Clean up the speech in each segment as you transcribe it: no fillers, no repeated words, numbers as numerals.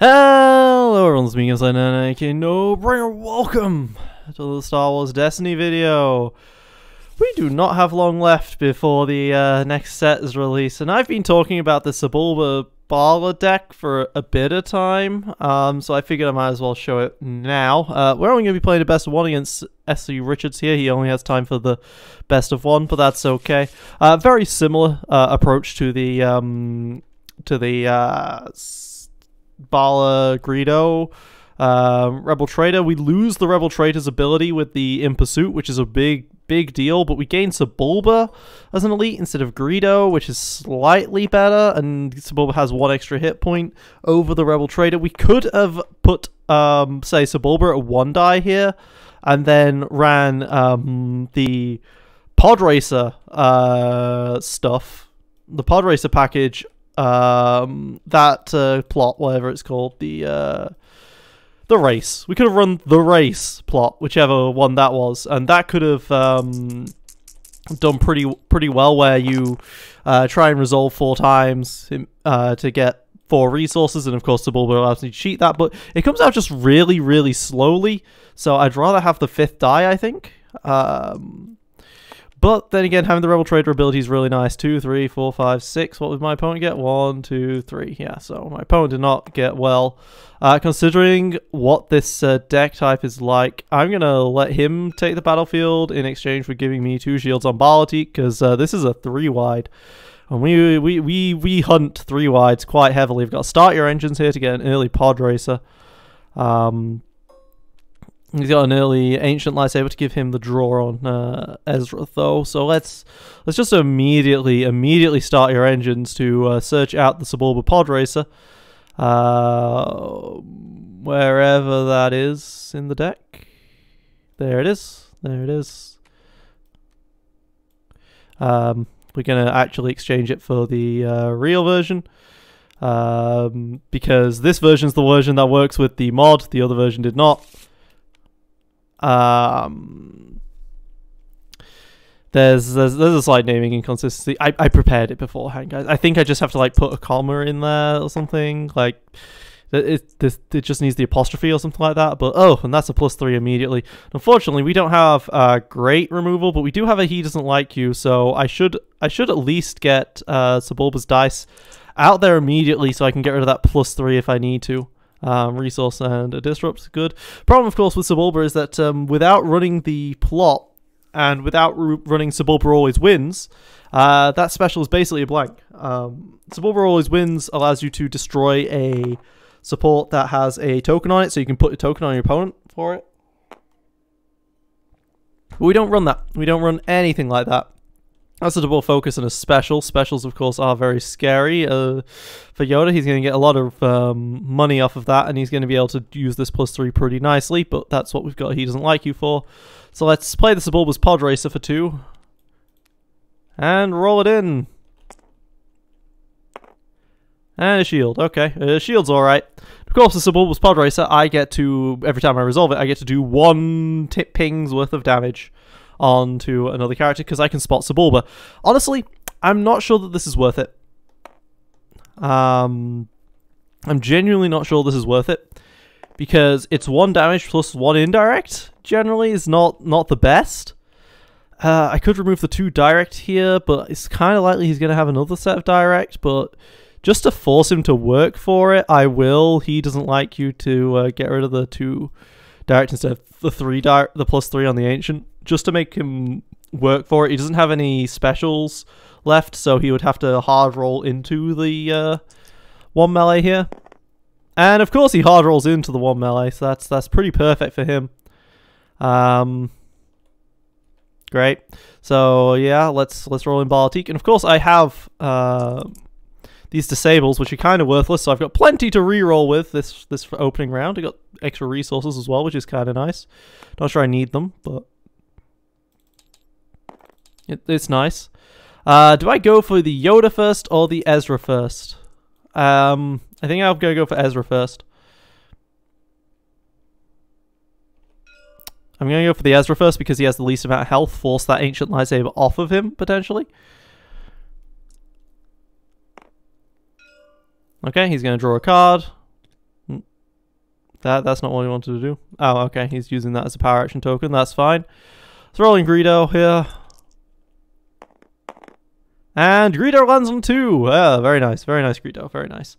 Hello everyone, it's me, Gameslayers, and aka No Brainer. Welcome to the Star Wars Destiny video. We do not have long left before the next set is released, and I've been talking about the Sebulba bala-tik for a bit of time, so I figured I might as well show it now. We're only going to be playing the best of one against S.C. Richards here. He only has time for the best of one, but that's okay. Very similar approach to the Bala Greedo Rebel Trader. We lose the Rebel Trader's ability with the In Pursuit, which is a big deal, but we gain Sebulba as an elite instead of Greedo, which is slightly better, and Sebulba has one extra hit point over the Rebel Trader. We could have put say Sebulba at 1 die here and then ran the Pod Racer stuff, the Pod Racer package, that plot, whatever it's called, the race. We could have run the race plot, whichever one that was, and that could have done pretty well, where you try and resolve 4 times to get 4 resources, and of course Sebulba allows you to cheat that, but it comes out just really slowly, so I'd rather have the 5th die, I think. But then again, having the Rebel Trader ability is really nice. 2, 3, 4, 5, 6. What would my opponent get? 1, 2, 3. Yeah, so my opponent did not get well. Considering what this deck type is like, I'm going to let him take the battlefield in exchange for giving me 2 shields on bala-tik, because this is a 3-wide. And we hunt 3-wides quite heavily. We've got to start your engines here to get an early Pod Racer. He's got an early Ancient Lightsaber to give him the draw on Ezra, though. So let's just immediately start your engines to search out the Sebulba Pod Racer, wherever that is in the deck. There it is. There it is. We're gonna actually exchange it for the real version, because this version's the version that works with the mod. The other version did not. There's a slight naming inconsistency. I prepared it beforehand, guys. I think I just have to like put a comma in there or something. Like it just needs the apostrophe or something like that. But oh, and that's a +3 immediately. Unfortunately, we don't have great removal, but we do have a He Doesn't Like You. So I should at least get Sebulba's dice out there immediately, so I can get rid of that +3 if I need to. Resource and a disrupt, good. Problem, of course, with Sebulba is that without running the plot and without running Sebulba Always Wins, that special is basically a blank. Sebulba Always Wins allows you to destroy a support that has a token on it, so you can put a token on your opponent for it. But we don't run that. We don't run anything like that. That's a double focus and a special. Specials, of course, are very scary. For Yoda, he's going to get a lot of money off of that, and he's going to be able to use this +3 pretty nicely, but that's what we've got He Doesn't Like You for. So let's play the Sebulba's Pod Racer for 2. And roll it in. And a shield. Okay, shield's alright. Of course, the Sebulba's Pod Racer, I get to, every time I resolve it, I get to do 1 tip ping's worth of damage onto another character, because I can spot Sebulba. Honestly, I'm not sure that this is worth it. I'm genuinely not sure this is worth it, because it's 1 damage plus 1 indirect generally is not the best. I could remove the 2 direct here, but it's kind of likely he's going to have another set of direct, but just to force him to work for it, I will. He Doesn't Like You to get rid of the 2 direct instead of the +3 on the Ancient, just to make him work for it. He doesn't have any specials left, so he would have to hard roll into the 1 melee here. And of course he hard rolls into the 1 melee, so that's pretty perfect for him. Great. So yeah, let's roll in bala-tik. And of course I have these disables, which are kind of worthless, so I've got plenty to reroll with this opening round. I got extra resources as well, which is kind of nice. Not sure I need them, but it's nice. Do I go for the Yoda first or the Ezra first? I think I'm gonna go for Ezra first. I'm gonna go for the Ezra first because he has the least amount of health. Force that Ancient Lightsaber off of him, potentially. Okay, he's going to draw a card. That's not what he wanted to do. Oh, okay. He's using that as a power action token. That's fine. Let's roll in Greedo here. And Greedo lands on 2. Very nice. Very nice, Greedo. Very nice.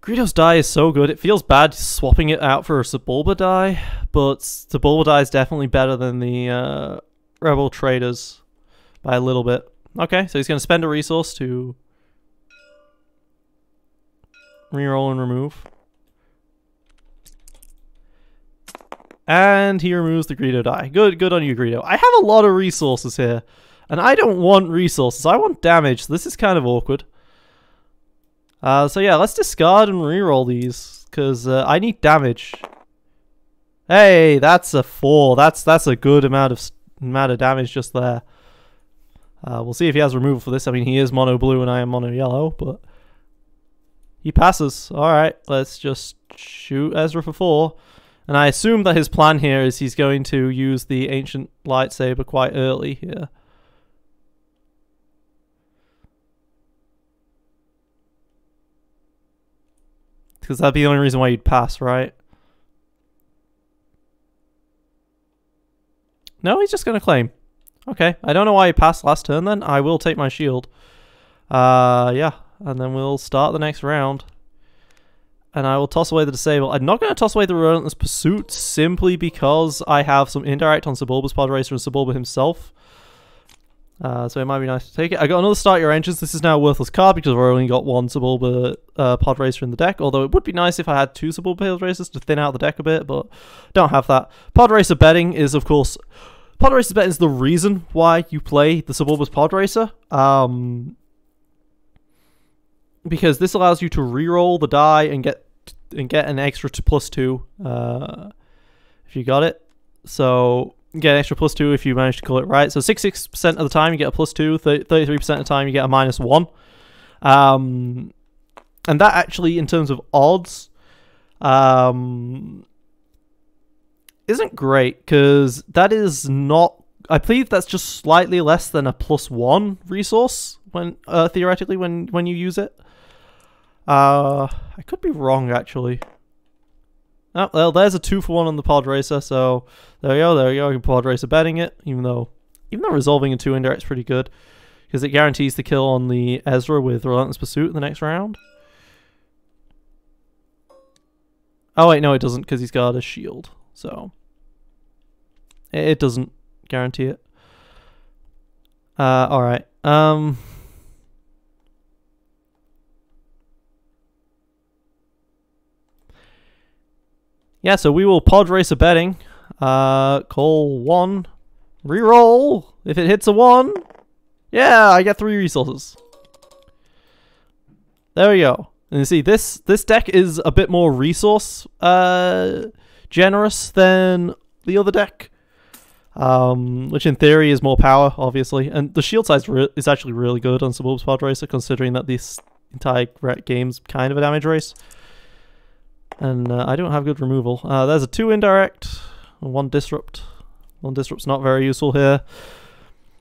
Greedo's die is so good. It feels bad swapping it out for a Sebulba die, but Sebulba die is definitely better than the Rebel Traders by a little bit. Okay, so he's going to spend a resource to reroll and remove. And he removes the Greedo die. Good on you, Greedo. I have a lot of resources here, and I don't want resources. I want damage, so this is kind of awkward. So yeah, let's discard and reroll these, because I need damage. Hey, that's a 4. That's a good amount of damage just there. We'll see if he has removal for this. I mean, he is mono blue and I am mono yellow, but he passes. Alright, let's just shoot Ezra for 4. And I assume that his plan here is he's going to use the ancient lightsaber quite early here. Because that'd be the only reason why you'd pass, right? No, he's just going to claim. Okay, I don't know why he passed last turn then. I will take my shield. Yeah, and then we'll start the next round. And I will toss away the disable. I'm not going to toss away the relentless pursuit simply because I have some indirect on Sebulba's pod racer and Sebulba himself. So it might be nice to take it. I got another start your engines. This is now a worthless card because I've only got one Sebulba pod racer in the deck. Although it would be nice if I had 2 Sebulba pod racers to thin out the deck a bit, but don't have that. Pod racer betting is, of course, pod racer betting is the reason why you play the Sebulba's pod racer. Because this allows you to reroll the die and get an extra +2 if you got it. So you get an extra +2 if you manage to call it right. So 66% of the time you get a +2, 33% of the time you get a -1. And that actually, in terms of odds, isn't great, because that is not... I believe that's just slightly less than a +1 resource when theoretically when you use it. I could be wrong, actually. Oh, well, there's a 2-for-1 on the pod racer, so there we go, You can pod racer betting it, even though resolving a 2 indirect is pretty good, because it guarantees the kill on the Ezra with Relentless Pursuit in the next round. Oh wait, no it doesn't, because he's got a shield, so it doesn't guarantee it. Alright, yeah, so we will pod racer betting. Call 1. Reroll. If it hits a 1. Yeah, I get 3 resources. There we go. And you see, this deck is a bit more resource generous than the other deck. Which in theory is more power, obviously. And the shield size is actually really good on Sebulba's pod racer, considering that this entire game's kind of a damage race. And I don't have good removal. There's a 2 indirect, and 1 disrupt. 1 disrupt's not very useful here.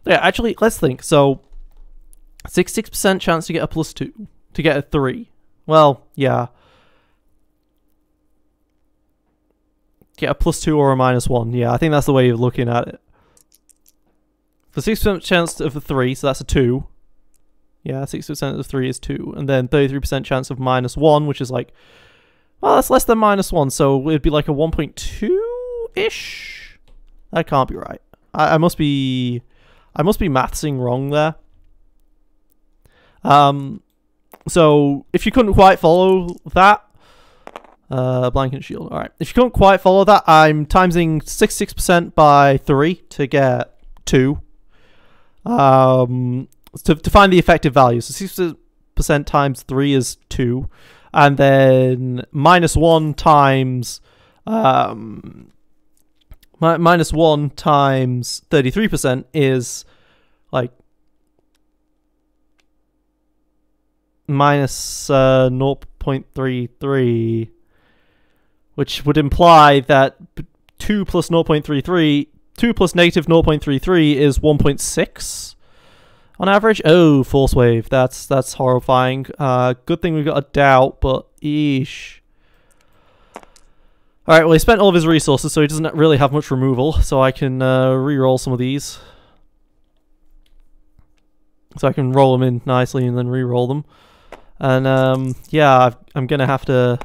Yeah, actually, let's think. So, 66% chance to get a +2, to get a 3. Well, yeah. Get a +2 or a -1. Yeah, I think that's the way you're looking at it. For 6% chance of the 3, so that's a 2. Yeah, 60% of the 3 is 2. And then 33% chance of -1, which is like... Well, that's less than -1, so it'd be like a 1.2-ish? That can't be right. I must be mathsing wrong there. So if you couldn't quite follow that, blanket shield. Alright. If you couldn't quite follow that, I'm timesing 66% by 3 to get 2. To find the effective value. So 60% times 3 is 2. And then -1 times -1 times 33% is like minus 0.33, which would imply that 2 plus 0.33, 2 plus negative 0.33 is 1.6 on average. Oh, force wave. That's horrifying. Good thing we've got a doubt, but eesh. Alright, well he spent all of his resources, so he doesn't really have much removal, so I can re-roll some of these. So I can roll them in nicely and then re-roll them. And yeah, I'm gonna have to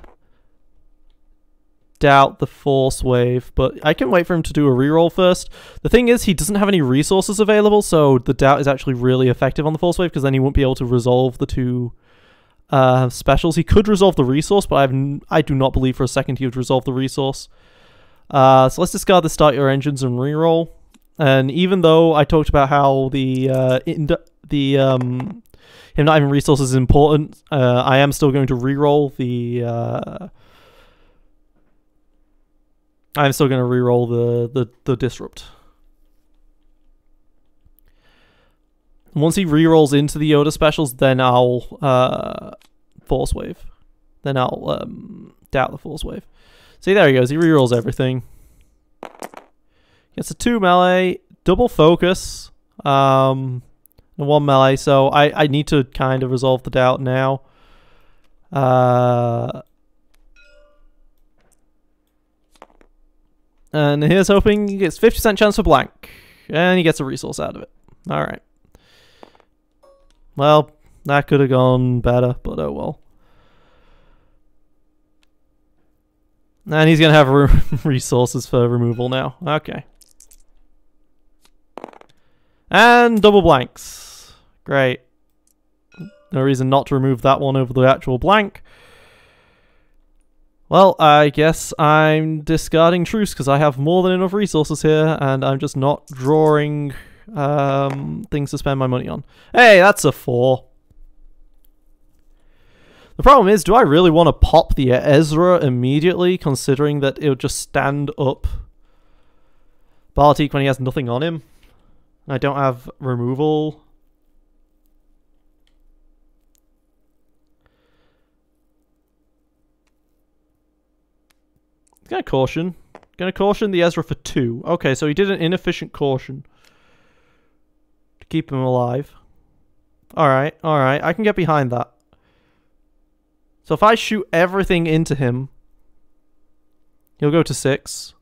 doubt the force wave, but I can wait for him to do a reroll first. The thing is, he doesn't have any resources available, so the doubt is actually really effective on the force wave, because then he won't be able to resolve the two specials. He could resolve the resource, but I do not believe for a second he would resolve the resource. So let's discard the start your engines and reroll. And even though I talked about how him not having resources is important, I am still going to reroll the I'm still going to re-roll the disrupt. Once he re-rolls into the Yoda specials, then I'll force wave. Then I'll doubt the force wave. See, there he goes. He re-rolls everything. Gets a 2 melee, double focus, and 1 melee. So I need to kind of resolve the doubt now. And here's hoping he gets 50% chance for blank. And he gets a resource out of it. Alright. Well, that could have gone better, but oh well. And he's going to have resources for removal now. Okay. And double blanks. Great. No reason not to remove that one over the actual blank. Well, I guess I'm discarding truce because I have more than enough resources here, and I'm just not drawing things to spend my money on. Hey, that's a 4. The problem is, do I really want to pop the Ezra immediately, considering that it'll just stand up bala-tik when he has nothing on him? I don't have removal. Gonna caution. Gonna caution the Ezra for 2. Okay, so he did an inefficient caution to keep him alive. Alright, alright. I can get behind that. So if I shoot everything into him, he'll go to 6.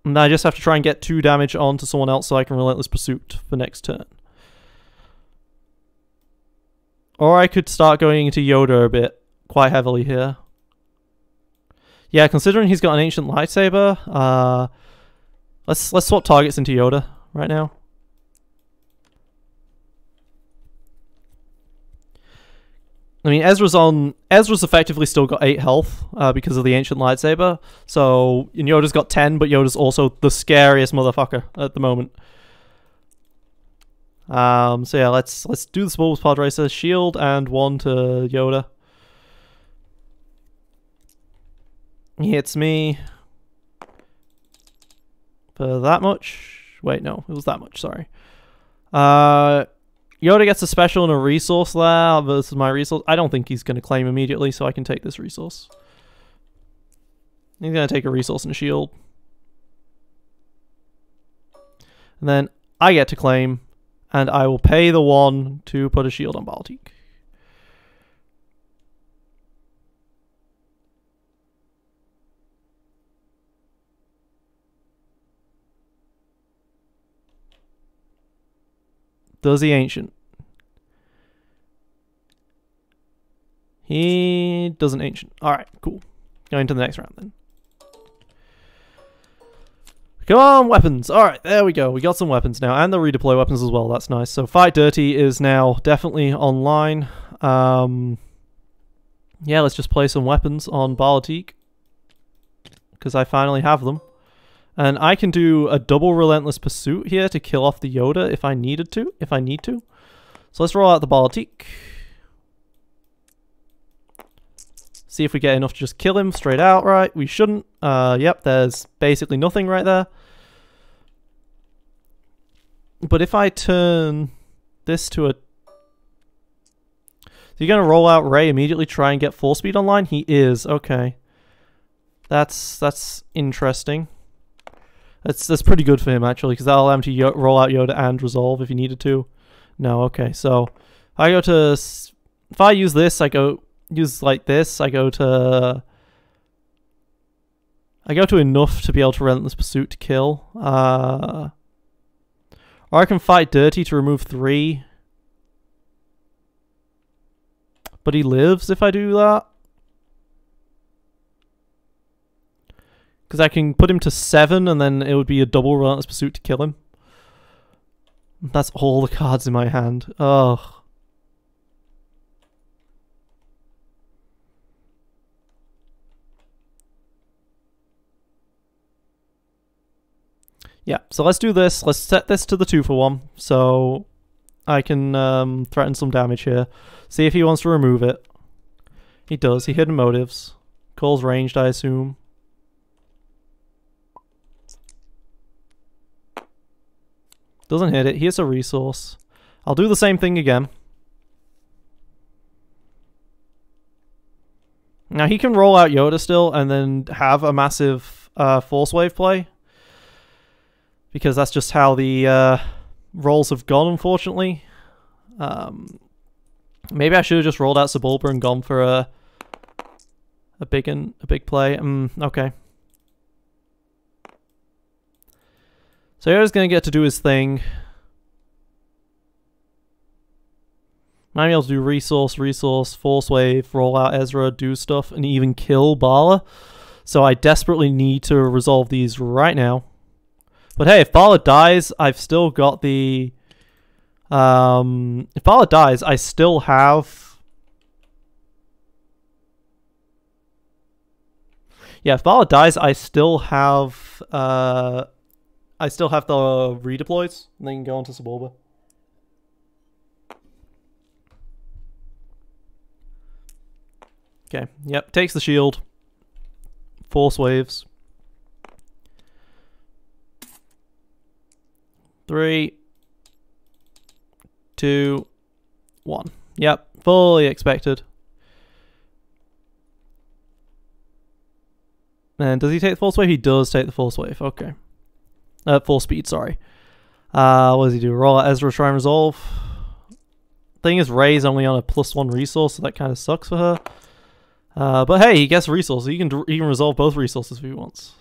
And I just have to try and get 2 damage onto someone else so I can Relentless Pursuit for next turn. Or I could start going into Yoda a bit, quite heavily here. Yeah, considering he's got an ancient lightsaber, let's swap targets into Yoda right now. I mean, Ezra's effectively still got 8 health because of the ancient lightsaber. So Yoda's got 10, but Yoda's also the scariest motherfucker at the moment. So yeah, let's do the Small Pod Racer shield and 1 to Yoda. He hits me for that much. Wait, no, it was that much, sorry. Yoda gets a special and a resource there versus my resource. I don't think he's going to claim immediately, so I can take this resource. He's going to take a resource and a shield. And then I get to claim, and I will pay the 1 to put a shield on bala-tik. Does he ancient? He doesn't ancient. Alright, cool. Going to the next round then. Come on, weapons. Alright, there we go. We got some weapons now. And the redeploy weapons as well. That's nice. So Fight Dirty is now definitely online. Yeah, let's just play some weapons on bala-tik. Because I finally have them. And I can do a double Relentless Pursuit here to kill off the Yoda if I need to. So let's roll out the bala-tik. See if we get enough to just kill him straight out, right? We shouldn't. Yep, there's basically nothing right there. But if I turn this to a... So you're going to roll out Rey immediately, try and get Force Speed online? He is, okay. That's interesting. That's pretty good for him, actually, because that'll allow him to roll out Yoda and resolve if he needed to. No, okay, so I go to... If I use this, I go... Use like this, I go to I go to enough to be able to relentless pursuit to kill. Or I can fight dirty to remove 3. But he lives if I do that. Because I can put him to 7 and then it would be a double relentless pursuit to kill him. That's all the cards in my hand. Ugh. Yeah, so let's do this. Let's set this to the 2-for-1. So I can threaten some damage here. See if he wants to remove it. He does. He hidden motives. Calls ranged, I assume. Doesn't hit it. He hits a resource. I'll do the same thing again. Now he can roll out Yoda still and then have a massive force wave play. Because that's just how the rolls have gone, unfortunately. Maybe I should have just rolled out Sebulba and gone for a big play. Okay. So Yoda's going to get to do his thing. Might be able to do resource, force wave, roll out Ezra, do stuff, and even kill Bala. So I desperately need to resolve these right now. But hey, if Bala dies, I've still got the... if Bala dies, I still have... Yeah, if Bala dies, I still have... I still have the redeploys, and then go on to Sebulba. Okay, yep, takes the shield. Force waves. 3, 2, 1. Yep, fully expected. And does he take the force wave? He does take the force wave. Okay. Full speed, sorry. What does he do? Roll out Ezra, try and resolve. Thing is, Rey's only on a +1 resource, so that kind of sucks for her. But hey, he gets resources. He can resolve both resources if he wants.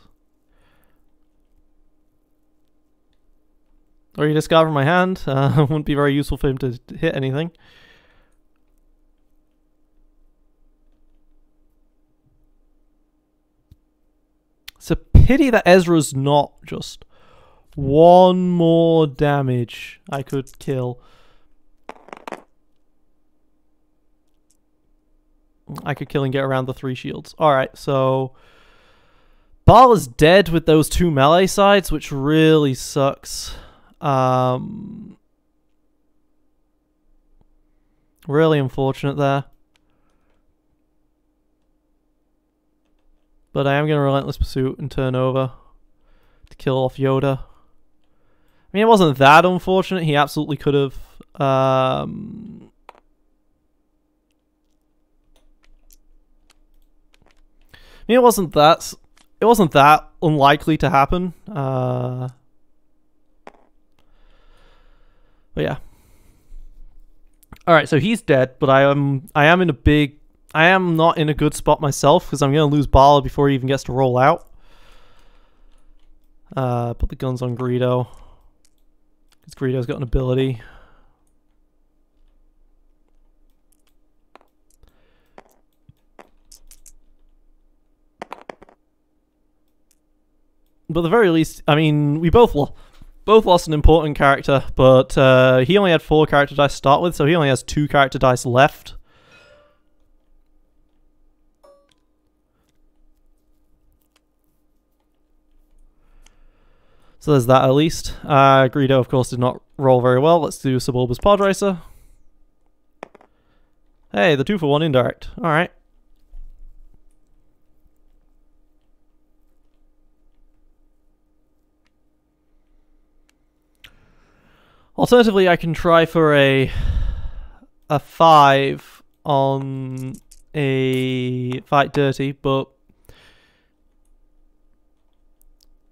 Or you discard from my hand. Wouldn't be very useful for him to hit anything. It's a pity that Ezra's not just one more damage I could kill. I could kill and get around the 3 shields. Alright, so Bala's dead with those 2 melee sides, which really sucks. Really unfortunate there. But I am going to Relentless Pursuit and turn over to kill off Yoda. I mean, it wasn't that unfortunate. He absolutely could have... I mean, it wasn't that unlikely to happen. But yeah. Alright, so he's dead, but I am not in a good spot myself, because I'm going to lose Bala before he even gets to roll out. Put the guns on Greedo. Because Greedo's got an ability. But at the very least, I mean, we both lost an important character, but he only had 4 character dice to start with, so he only has 2 character dice left. So there's that at least. Greedo, of course, did not roll very well. Let's do Sebulba's Pod Racer. Hey, the 2-for-1 indirect. Alright. Alternatively, I can try for a 5 on a Fight Dirty, but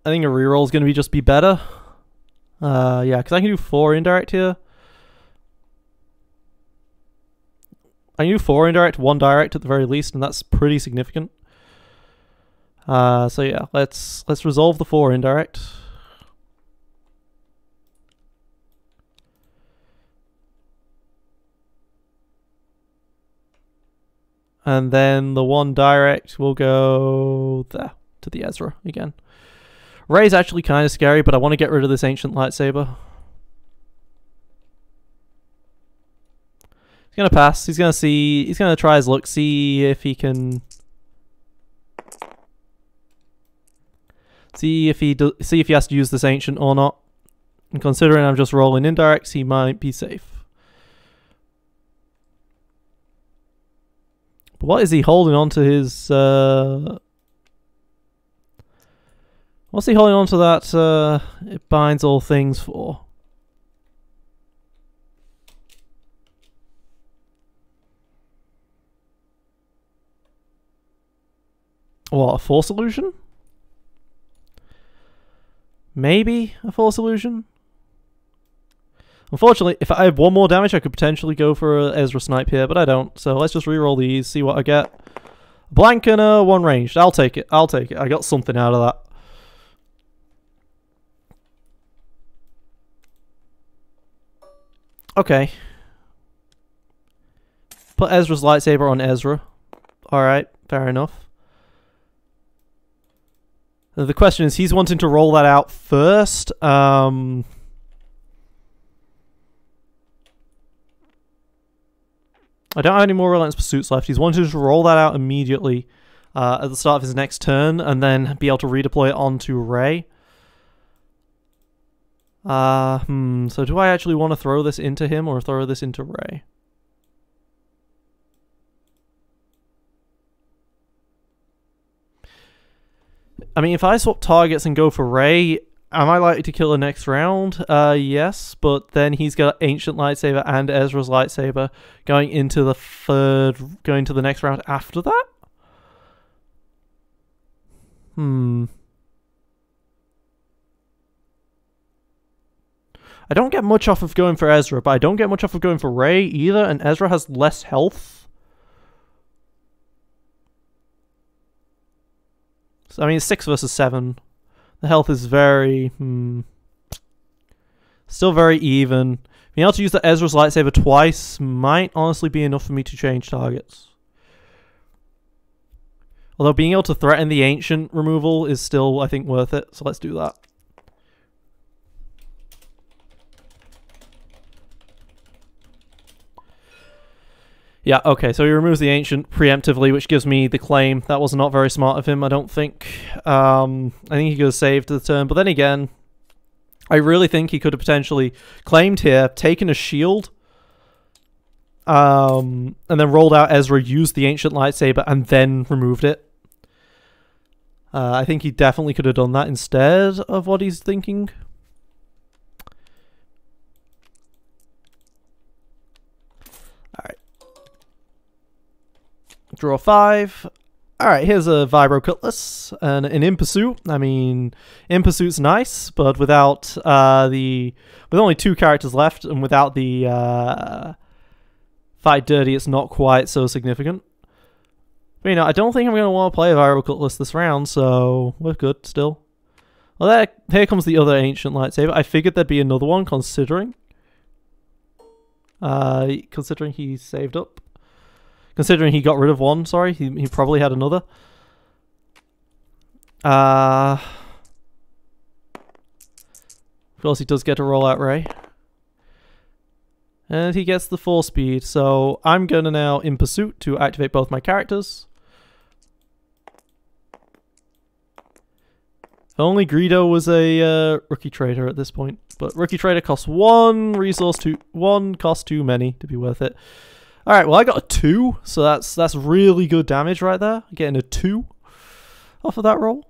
I think a reroll is going to be better. Yeah, because I can do 4 indirect here. I can do 4 indirect, 1 direct at the very least, and that's pretty significant. So yeah, let's resolve the 4 indirect. And then the 1 direct will go there to the Ezra again. Ray's actually kind of scary, but I want to get rid of this ancient lightsaber. He's gonna pass. He's gonna see. He's gonna try his luck. See if he can. See if he has to use this ancient or not. And considering I'm just rolling indirects, he might be safe. But what is he holding on to his? What's he holding on to that? It binds all things for. What, a Force illusion? Maybe a Force illusion? Unfortunately, if I have 1 more damage, I could potentially go for a Ezra snipe here, but I don't. So let's just reroll these, see what I get. Blank and a 1 ranged. I'll take it. I'll take it. I got something out of that. Okay. Put Ezra's lightsaber on Ezra. Alright, fair enough. The question is, he's wanting to roll that out first. I don't have any more Relentless Pursuits left. He's wanting to roll that out immediately at the start of his next turn and then be able to redeploy it onto Rey. So do I actually want to throw this into him or throw this into Rey? I mean, if I swap targets and go for Rey, am I likely to kill her next round? Yes, but then he's got Ancient Lightsaber and Ezra's Lightsaber going into the next round after that? I don't get much off of going for Ezra, but I don't get much off of going for Rey either, and Ezra has less health. So, I mean, it's 6 versus 7. The health is very... still very even. Being able to use the Ezra's lightsaber twice might honestly be enough for me to change targets. Although being able to threaten the ancient removal is still, I think, worth it. So let's do that. Yeah, okay, so he removes the ancient preemptively, which gives me the claim. That was not very smart of him, I don't think. I think he could have saved the turn, but then again, I really think he could have potentially claimed here, taken a shield, and then rolled out Ezra, used the ancient lightsaber, and then removed it. I think he definitely could have done that instead of what he's thinking. Alright. Draw 5. Alright, here's a Vibro Cutlass and an In Pursuit. I mean, In Pursuit's nice, but without with only 2 characters left and without the Fight Dirty, it's not quite so significant. But, you know, I don't think I'm going to want to play a Vibro Cutlass this round, so we're good still. Well, here comes the other Ancient Lightsaber. I figured there'd be another one, considering he saved up. Considering he got rid of one, sorry, he probably had another. Of course, he does get to roll out Rey. And he gets the 4 speed, so I'm going to now In Pursuit to activate both my characters. Only Greedo was a Rookie Trader at this point, but Rookie Trader costs 1 resource, 1 cost too many to be worth it. Alright, well I got a 2, so that's really good damage right there. Getting a 2 off of that roll.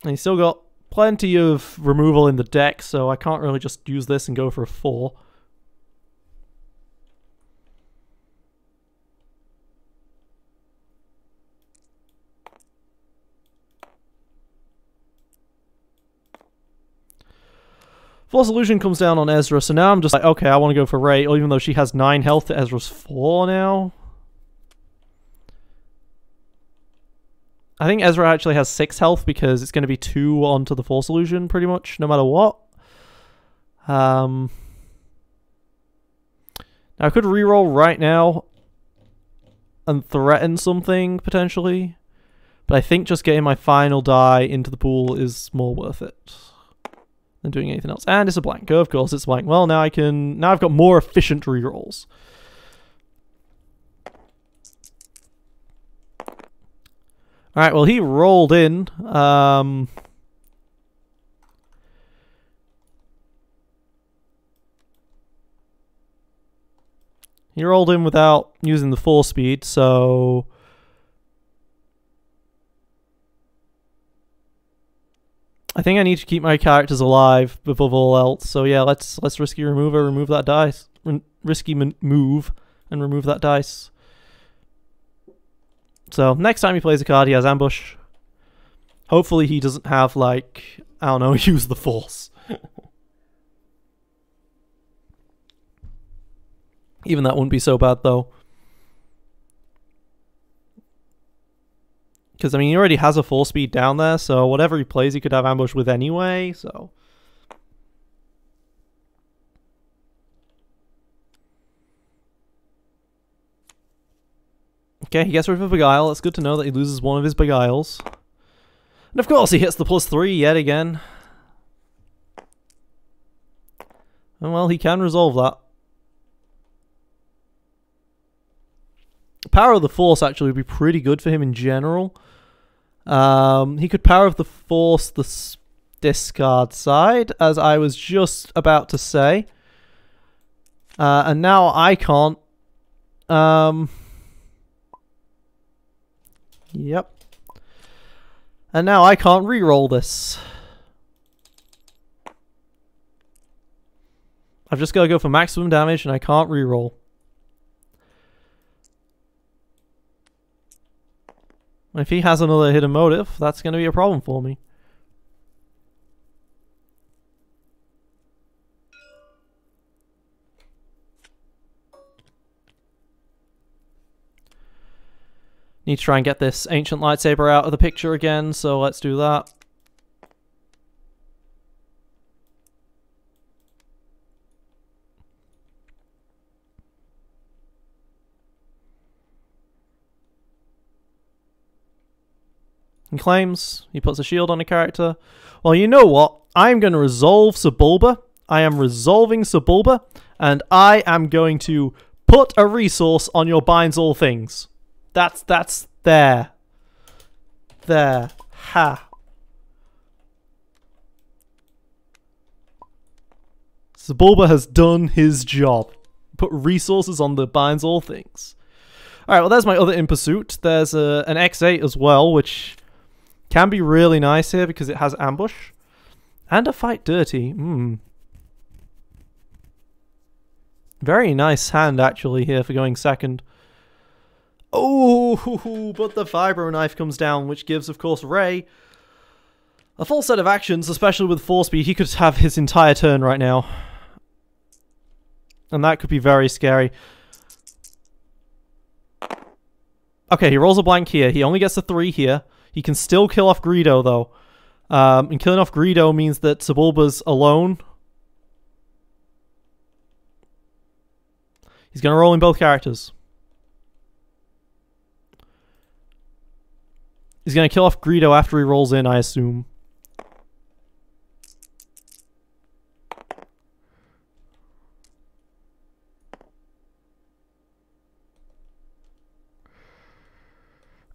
And he's still got plenty of removal in the deck, so I can't really just use this and go for a 4. Force Illusion comes down on Ezra, so now I'm just like, okay, I want to go for Rey, even though she has 9 health to Ezra's 4 now. I think Ezra actually has 6 health because it's going to be 2 onto the Force Illusion pretty much, no matter what. Now I could reroll right now and threaten something, potentially. But I think just getting my final die into the pool is more worth it than doing anything else. And it's a blank. Of course it's blank. Well, now I've got more efficient rerolls. Alright, well, he rolled in. He rolled in without using the 4 speed, so... I think I need to keep my characters alive above all else. So yeah, let's risky remover, remove that dice. Risky move and remove that dice. So next time he plays a card, he has ambush. Hopefully he doesn't have, like, I don't know, use the force. Even that wouldn't be so bad though. Because, I mean, he already has a 4 speed down there, so whatever he plays he could have ambush with anyway, so... Okay, he gets rid of a Beguile. It's good to know that he loses one of his Beguiles. And of course he hits the +3 yet again. And well, he can resolve that. Power of the Force actually would be pretty good for him in general. He could Power of the Force the discard side, as I was just about to say. And now I can't. Yep. And now I can't re-roll this. I've just got to go for maximum damage and I can't re-roll. If he has another hidden motive, that's going to be a problem for me. Need to try and get this ancient lightsaber out of the picture again, so let's do that. He claims, he puts a shield on a character. Well, you know what? I'm going to resolve Sebulba. I am resolving Sebulba, and I am going to put a resource on your binds all things. That's there. There. Ha. Sebulba has done his job. Put resources on the binds all things. Alright, well there's my other in pursuit. There's an X8 as well, which can be really nice here because it has ambush. And a fight dirty. Very nice hand actually here for going second. Oh, but the vibro knife comes down, which gives, of course, Rey a full set of actions, especially with 4 speed. He could have his entire turn right now. And that could be very scary. Okay, he rolls a blank here. He only gets a 3 here. He can still kill off Greedo, though. And killing off Greedo means that Sebulba's alone. He's going to roll in both characters. He's going to kill off Greedo after he rolls in, I assume.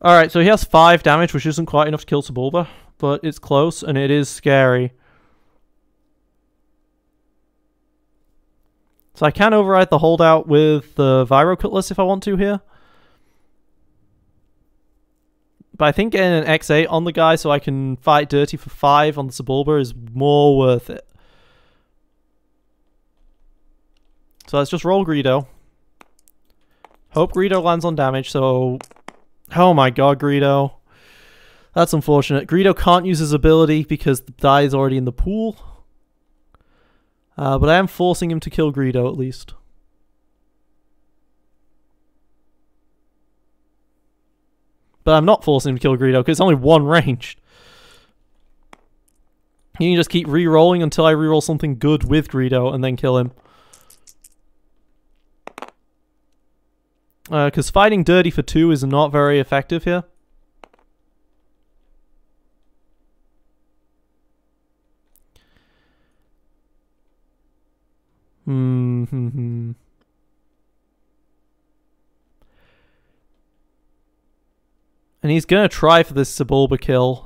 Alright, so he has 5 damage, which isn't quite enough to kill Sebulba, but it's close, and it is scary. So I can override the holdout with the Viro Cutlass if I want to here. But I think getting an X8 on the guy so I can fight dirty for 5 on the Sebulba is more worth it. So let's just roll Greedo. Hope Greedo lands on damage, so... Oh my god, Greedo. That's unfortunate. Greedo can't use his ability because the die is already in the pool. But I am forcing him to kill Greedo at least. But I'm not forcing him to kill Greedo, because it's only one ranged. You can just keep re-rolling until I re-roll something good with Greedo, and then kill him. Because fighting dirty for 2 is not very effective here. And he's gonna try for this Sebulba kill.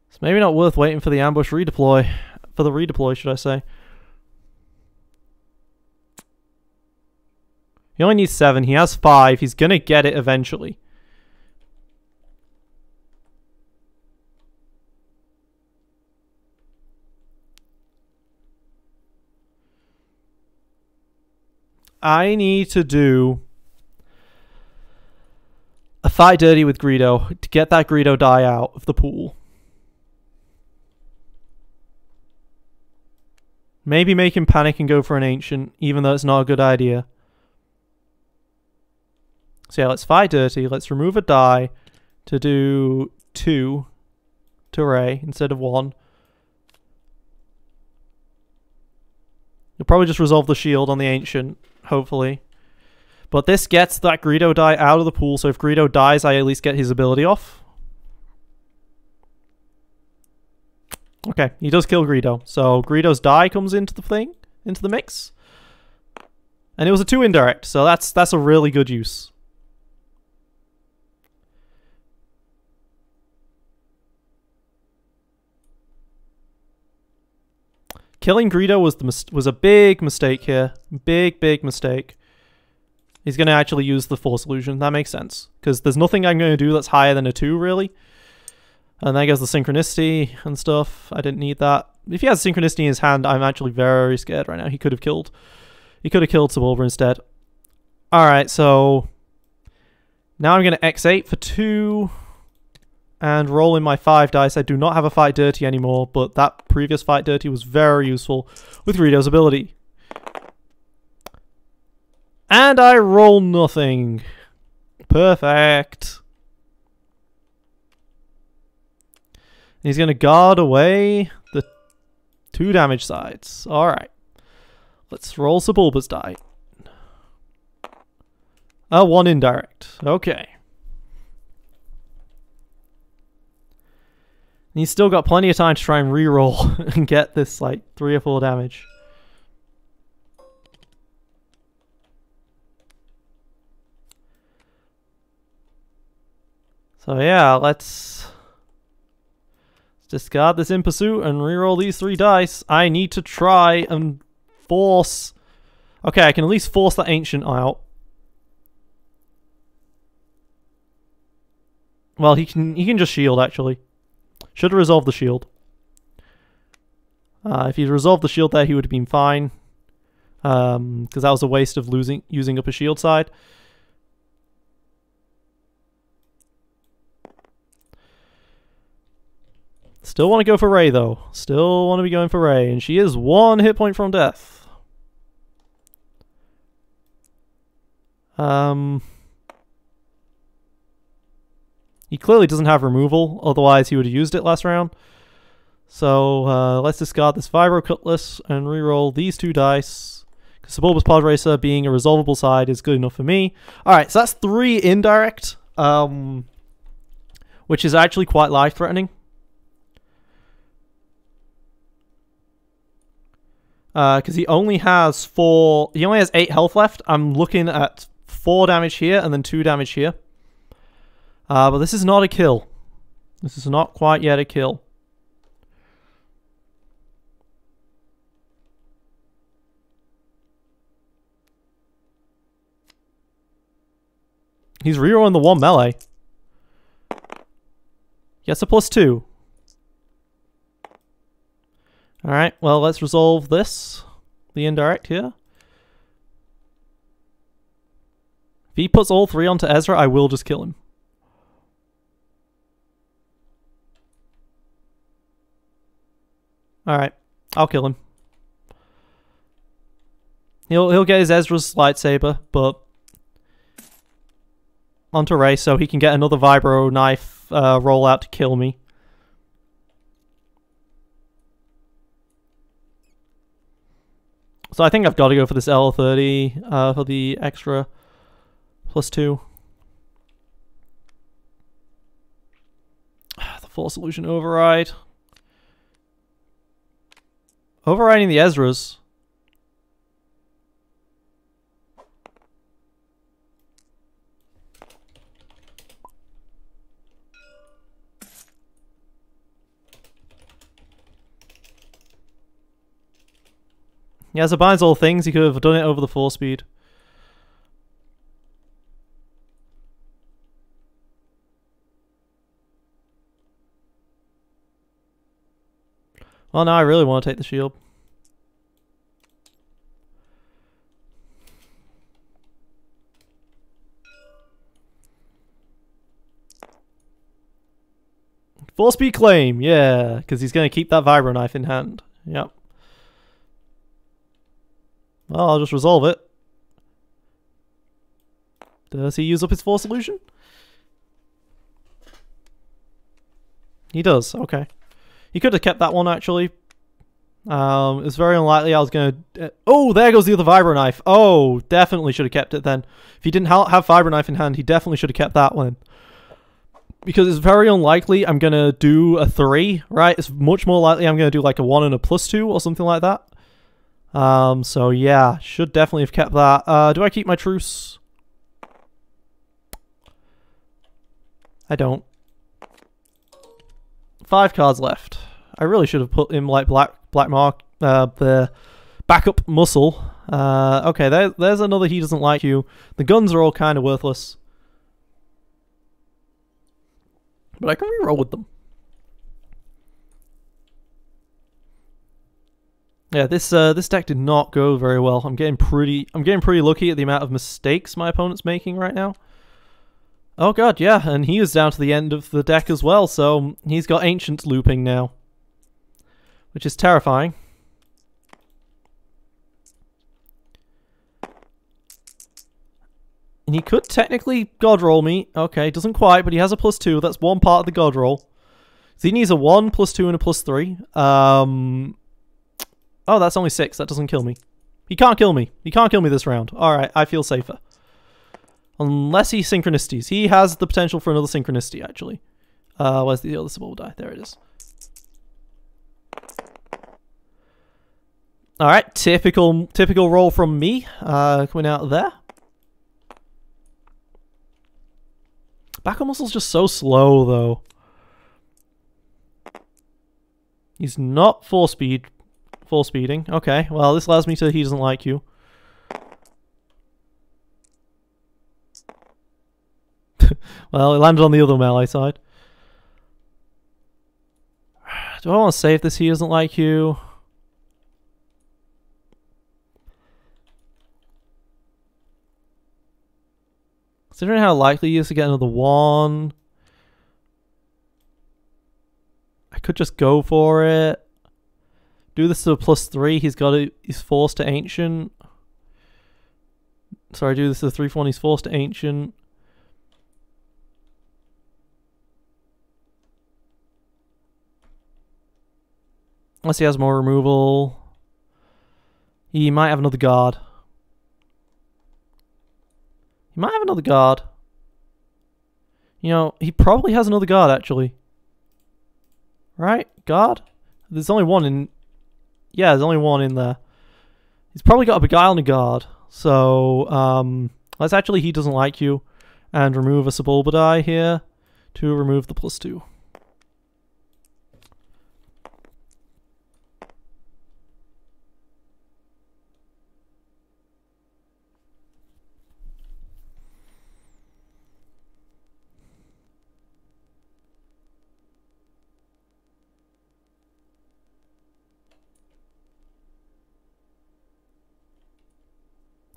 It's maybe not worth waiting for the ambush redeploy. For the redeploy, should I say. He only needs 7. He has 5. He's gonna get it eventually. I need to do a fight dirty with Greedo to get that Greedo die out of the pool. Maybe make him panic and go for an ancient, even though it's not a good idea. So yeah, let's fight dirty. Let's remove a die to do 2 to Ray instead of 1. You'll probably just resolve the shield on the ancient, hopefully. But this gets that Greedo die out of the pool, so if Greedo dies, I at least get his ability off. Okay, he does kill Greedo. So Greedo's die comes into the thing, into the mix. And it was a 2 indirect, so that's a really good use. Killing Greedo was a big mistake here. Big mistake. He's going to actually use the Force Illusion. That makes sense. Because there's nothing I'm going to do that's higher than a 2, really. And then goes the Synchronicity and stuff. I didn't need that. If he has Synchronicity in his hand, I'm actually very scared right now. He could have killed Sebulba instead. Alright, so now I'm going to X8 for 2. And roll in my 5 dice. I do not have a fight dirty anymore, but that previous fight dirty was very useful with Greedo's ability. And I roll nothing. Perfect. He's going to guard away the 2 damage sides. Alright. Let's roll Sebulba's die. A 1 indirect. Okay. And he's still got plenty of time to try and re-roll and get this, like, 3 or 4 damage. So yeah, let's discard this in pursuit and re-roll these 3 dice. I need to try and force... Okay, I can at least force that ancient out. Well, he can just shield, actually. Should have resolved the shield. If he'd resolved the shield there, he would have been fine. Because that was a waste of using up a shield side. Still want to go for Ray, though. Still want to be going for Ray. And she is 1 hit point from death. He clearly doesn't have removal, otherwise he would have used it last round. So let's discard this Vibro Cutlass and reroll these 2 dice. Because Sebulba's Pod Racer being a resolvable side is good enough for me. Alright, so that's 3 indirect, which is actually quite life-threatening. Because he only has 8 health left. I'm looking at 4 damage here and then 2 damage here. But this is not a kill. This is not quite yet a kill. He's rerolling the 1 melee. Gets a +2. Alright, well, let's resolve this. The indirect here. If he puts all 3 onto Ezra, I will just kill him. Alright, I'll kill him. He'll get his Ezra's lightsaber, but onto Ray so he can get another vibro knife roll out to kill me. So I think I've got to go for this L30 for the extra +2. The full solution override. Overriding the Ezras. Yeah, as it binds all things, he could have done it over the 4-speed. Well, now I really want to take the shield. Four-speed claim, yeah, because he's going to keep that vibro knife in hand. Yep. Well, I'll just resolve it. Does he use up his 4 solution? He does, okay. He could have kept that one, actually. It's very unlikely I was going to... oh, there goes the other vibro knife. Oh, definitely should have kept it then. If he didn't have vibro knife in hand, he definitely should have kept that one. Because it's very unlikely I'm going to do a 3, right? It's much more likely I'm going to do like a 1 and a +2 or something like that. So yeah, should definitely have kept that. Do I keep my truce? I don't. 5 cards left. I really should have put him like black mark, the backup muscle. Okay, there's another he doesn't like you. The guns are all kind of worthless. But I can reroll with them. Yeah, this deck did not go very well. I'm getting pretty lucky at the amount of mistakes my opponent's making right now. Oh god, yeah, and he was down to the end of the deck as well, so he's got Ancients looping now. Which is terrifying. And he could technically god roll me. Okay, doesn't quite, but he has a +2. That's one part of the god roll. So he needs a 1, +2, and a +3. Oh, that's only 6. That doesn't kill me. He can't kill me. He can't kill me this round. Alright, I feel safer. Unless he synchronicities. He has the potential for another synchronicity, actually. Where's the other symbol die? There it is. Alright, typical roll from me. Coming out of there. Backup muscle's just so slow, though. He's not 4-speeding. Okay, well, this allows me to he doesn't like you. Well, it landed on the other melee side. Do I want to save this he doesn't like you? Considering how likely he is to get another 1, I could just go for it. Do this to a +3. He's forced to Ancient. Sorry, do this to a 3 for 1. He's forced to Ancient. Unless he has more removal. He might have another guard. He might have another guard. You know, he probably has another guard, actually. Right? Guard? There's only one in... yeah, there's only one in there. He's probably got a Beguile and a guard. So, let's actually he doesn't like you. And remove a Subalbadi here to remove the +2.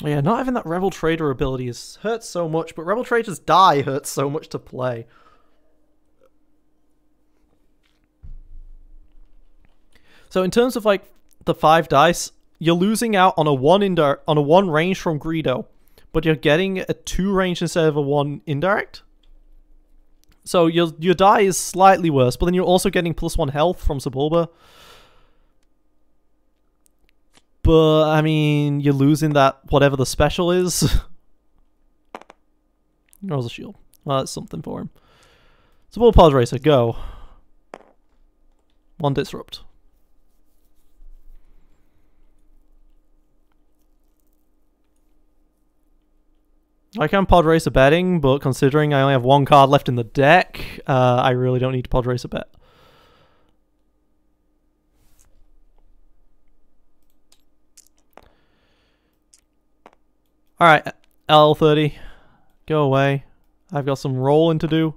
Yeah, not having that Rebel Trader ability hurts so much, but Rebel Traders die hurts so much to play. So in terms of like the 5 dice, you're losing out on a 1 range from Greedo, but you're getting a 2 range instead of a 1 indirect. So your die is slightly worse, but then you're also getting +1 health from Sebulba. But, I mean, you're losing that whatever the special is. Or the shield. Well, that's something for him. Sebulba Pod Racer, go. 1 disrupt. I can Pod Racer betting, but considering I only have 1 card left in the deck, I really don't need to Pod Racer bet. Alright, L30. Go away. I've got some rolling to do.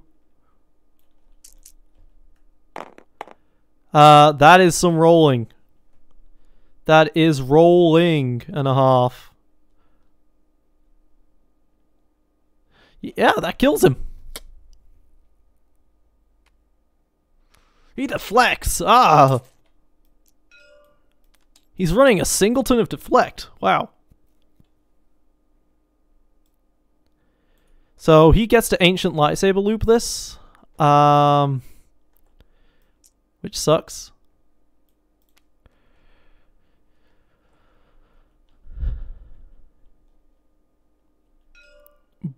That is some rolling. That is rolling and a half. Yeah, that kills him. He deflects. Ah. He's running a singleton of deflect. Wow. So he gets to Ancient Lightsaber loop this. Which sucks.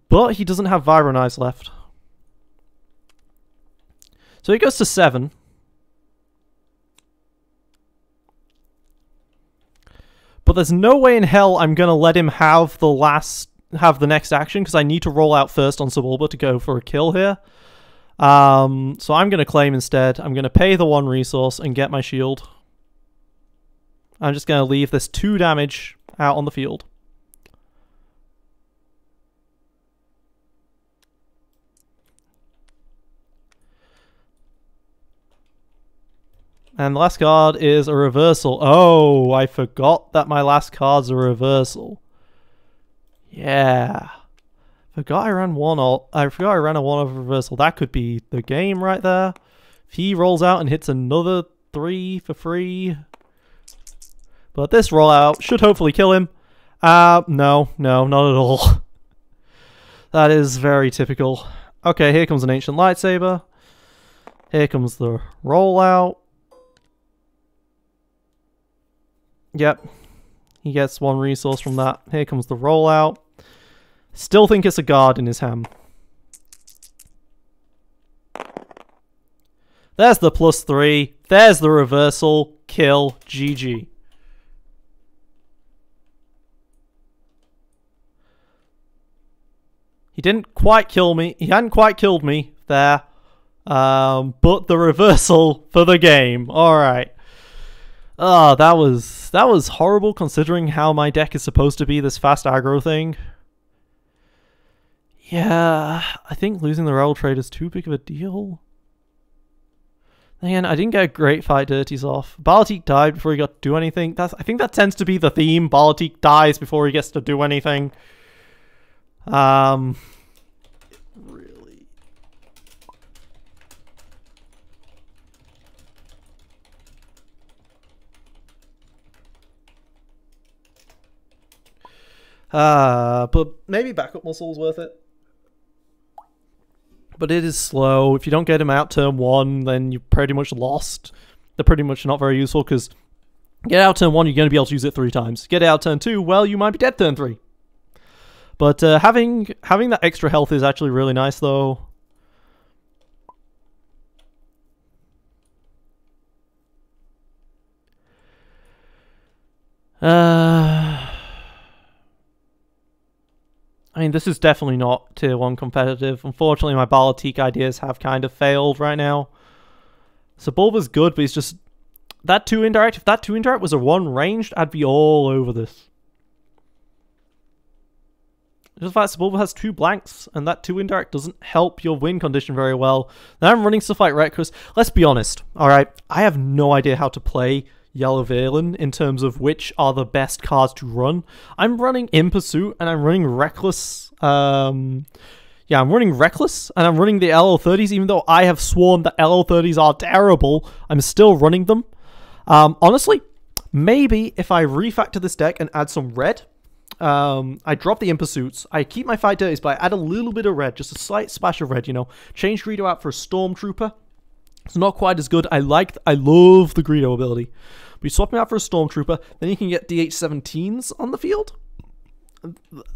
But he doesn't have Vibranize left. So he goes to 7. But there's no way in hell I'm going to let him have the next action, because I need to roll out first on Sebulba to go for a kill here. So I'm going to claim instead. I'm going to pay the 1 resource and get my shield. I'm just going to leave this 2 damage out on the field. And the last card is a reversal. Oh, I forgot that my last card's a reversal. Yeah. I forgot I ran a 1 of reversal. That could be the game right there. If he rolls out and hits another 3 for free. But this rollout should hopefully kill him. No, not at all. That is very typical. Okay, here comes an Ancient Lightsaber. Here comes the rollout. Yep. He gets 1 resource from that. Here comes the rollout. Still think it's a guard in his hand. There's the +3. There's the reversal. Kill. GG. He didn't quite kill me. He hadn't quite killed me there. But the reversal for the game. Alright. Oh, that was horrible considering how my deck is supposed to be this fast aggro thing. Yeah, I think losing the Rebel trade is too big of a deal. Again, I didn't get a great fight dirties off. Bala-tik died before he got to do anything. I think that tends to be the theme. Bala-tik dies before he gets to do anything. Really. But maybe backup muscle's worth it. But it is slow. If you don't get him out turn 1, then you're pretty much lost. They're pretty much not very useful, because get out turn 1, you're going to be able to use it 3 times. Get out turn 2, well, you might be dead turn 3. But having that extra health is actually really nice, though. I mean, this is definitely not tier 1 competitive. Unfortunately, my bala-tik ideas have kind of failed right now. So Sebulba's good, but he's just... That 2 indirect, if that 2 indirect was a 1 ranged, I'd be all over this. Just the fact Sebulba has 2 blanks, and that 2 indirect doesn't help your win condition very well. Now I'm running stuff like Reckless. Let's be honest, alright? I have no idea how to play Yellow Valen in terms of which are the best cards to run. I'm running In Pursuit, and I'm running Reckless. I'm running Reckless, and I'm running the LL30s, even though I have sworn that LL30s are terrible. I'm still running them. Honestly, maybe if I refactor this deck and add some red, I drop the Impursuits. I keep my Fight Dirties, but I add a little bit of red, just a slight splash of red, you know. Change Greedo out for a Stormtrooper. It's not quite as good. I love the Greedo ability. But you swap him out for a Stormtrooper, then you can get DH-17s on the field.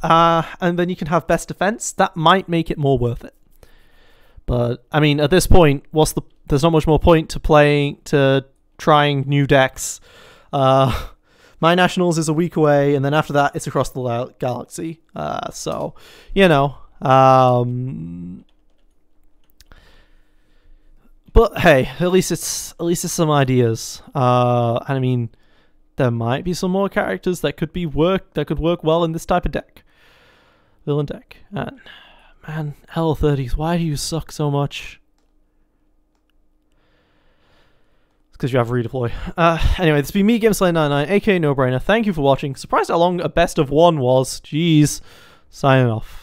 And then you can have Best Defense. That might make it more worth it. But, I mean, at this point, there's not much more point to trying new decks. My Nationals is a week away, and then after that, it's across the galaxy. So, you know. But hey, at least it's some ideas. And I mean, there might be some more characters that could work well in this type of deck, villain deck. And man, L30s, why do you suck so much? It's because you have redeploy. Anyway, this has been me, Gameslayers99, aka No Brainer. Thank you for watching. Surprised how long a best of one was. Jeez. Signing off.